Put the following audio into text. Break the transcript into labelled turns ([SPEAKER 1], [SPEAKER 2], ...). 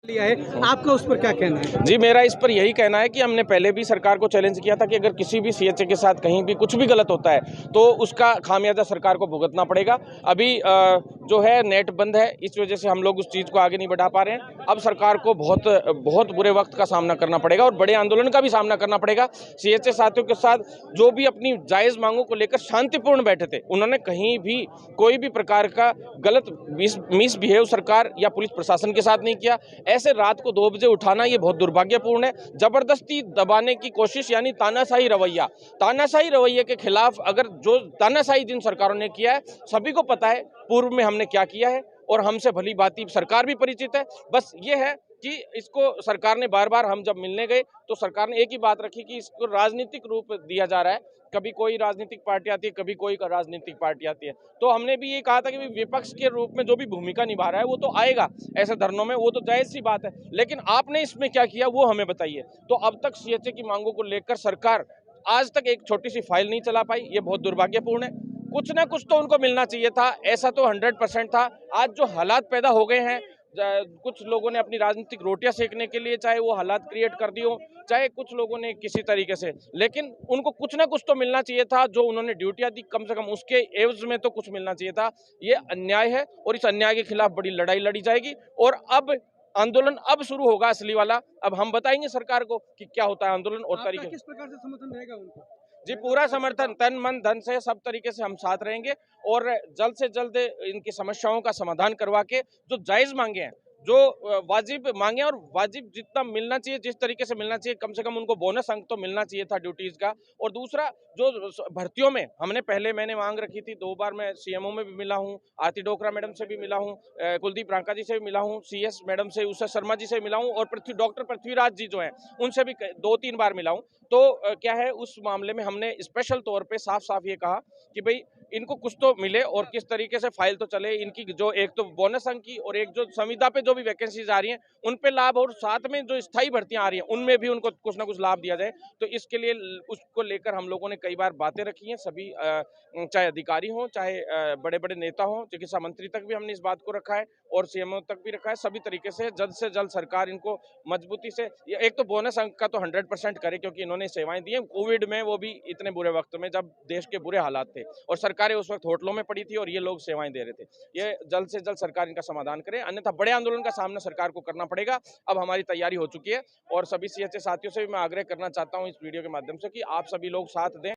[SPEAKER 1] लिया है, आपका उस पर क्या कहना है?
[SPEAKER 2] जी, मेरा इस पर यही कहना है कि हमने पहले भी सरकार को चैलेंज किया था कि अगर किसी भी सीएचए के साथ कहीं भी कुछ भी गलत होता है तो उसका खामियाजा सरकार को भुगतना पड़ेगा। अभी जो है नेट बंद है, इस वजह से हम लोग उस चीज़ को आगे नहीं बढ़ा पा रहे हैं। अब सरकार को बहुत बहुत बुरे वक्त का सामना करना पड़ेगा और बड़े आंदोलन का भी सामना करना पड़ेगा। सीएचए साथियों के साथ जो भी अपनी जायज़ मांगों को लेकर शांतिपूर्ण बैठे थे, उन्होंने कहीं भी कोई भी प्रकार का गलत मिसबिहेव सरकार या पुलिस प्रशासन के साथ नहीं किया। ऐसे रात को 2 बजे उठाना ये बहुत दुर्भाग्यपूर्ण है। जबरदस्ती दबाने की कोशिश यानी तानाशाही रवैये के खिलाफ अगर जो तानाशाही जिन सरकारों ने किया है, सभी को पता है पूर्व में हमने क्या किया है और हमसे भली भांति सरकार भी परिचित है। बस ये है कि इसको सरकार ने बार-बार हम जब मिलने गए तो सरकार ने एक ही बात रखी कि इसको राजनीतिक रूप दिया जा रहा है। कभी कोई राजनीतिक पार्टी आती है, कभी कोई राजनीतिक पार्टी आती है। तो हमने भी ये कहा था कि विपक्ष के रूप में जो भी भूमिका निभा रहा है वो तो आएगा ऐसे धरनों में, वो तो जायज़ सी बात है। लेकिन आपने इसमें क्या किया वो हमें बताइए। तो अब तक सीएचए की मांगों को लेकर सरकार आज तक एक छोटी सी फाइल नहीं चला पाई, ये बहुत दुर्भाग्यपूर्ण है। कुछ ना कुछ तो उनको मिलना चाहिए था, ऐसा तो 100% था। आज जो हालात पैदा हो गए हैं, कुछ लोगों ने अपनी राजनीतिक रोटियां सेकने के लिए चाहे वो हालात क्रिएट कर दी हो, चाहे कुछ लोगों ने किसी तरीके से, लेकिन उनको कुछ ना कुछ तो मिलना चाहिए था। जो उन्होंने ड्यूटियां दी कम से कम उसके एवज में तो कुछ मिलना चाहिए था। ये अन्याय है और इस अन्याय के खिलाफ बड़ी लड़ाई लड़ी जाएगी और अब आंदोलन अब शुरू होगा असली वाला। अब हम बताएंगे सरकार को कि क्या होता है आंदोलन और
[SPEAKER 1] आपका
[SPEAKER 2] तरीके।
[SPEAKER 1] किस प्रकार से समर्थन रहेगा उनको?
[SPEAKER 2] जी, पूरा समर्थन तन मन धन से सब तरीके से हम साथ रहेंगे और जल्द से जल्द इनकी समस्याओं का समाधान करवा के जो जायज मांगे हैं, जो वाजिब मांगे और वाजिब जितना मिलना चाहिए, जिस तरीके से मिलना चाहिए, कम से कम उनको बोनस अंक तो मिलना चाहिए था ड्यूटीज का। और दूसरा जो भर्तियों में हमने पहले मैंने मांग रखी थी, 2 बार मैं सीएमओ में भी मिला हूँ, आरती डोकरा मैडम से भी मिला हूँ, कुलदीप रांका जी से भी मिला हूँ, सीएस मैडम से उषा शर्मा जी से मिला हूँ और डॉक्टर पृथ्वीराज जी जो हैं उनसे भी 2-3 बार मिला हूँ। तो क्या है उस मामले में हमने स्पेशल तौर पे साफ-साफ ये कहा कि भई इनको कुछ तो मिले और किस तरीके से फाइल तो चले। इनकी जो एक तो बोनस अंक की और एक जो संविदा पे जो भी वैकेंसीज आ रही हैं उन पे लाभ और साथ में जो स्थायी भर्तियां आ रही हैं उनमें भी उनको कुछ ना कुछ लाभ दिया जाए। तो इसके लिए उसको लेकर हम लोगों ने कई बार बातें रखी हैं, सभी चाहे अधिकारी हों, चाहे बड़े-बड़े नेता हों, चिकित्सा मंत्री तक भी हमने इस बात को रखा है और सीएमओ तक भी रखा है। सभी तरीके से जल्द सरकार इनको मजबूती से एक तो बोनस अंक का तो 100% करे क्योंकि इन्होंने सेवाएं दी हैं कोविड में, वो भी इतने बुरे वक्त में जब देश के बुरे हालात थे और सरकारें उस वक्त होटलों में पड़ी थी और ये लोग सेवाएं दे रहे थे। ये जल्द से जल्द सरकार इनका समाधान करे, अन्यथा बड़े आंदोलन का सामना सरकार को करना पड़ेगा। अब हमारी तैयारी हो चुकी है और सभी सीएचए साथियों से भी मैं आग्रह करना चाहता हूं इस वीडियो के माध्यम से कि आप सभी लोग साथ दें।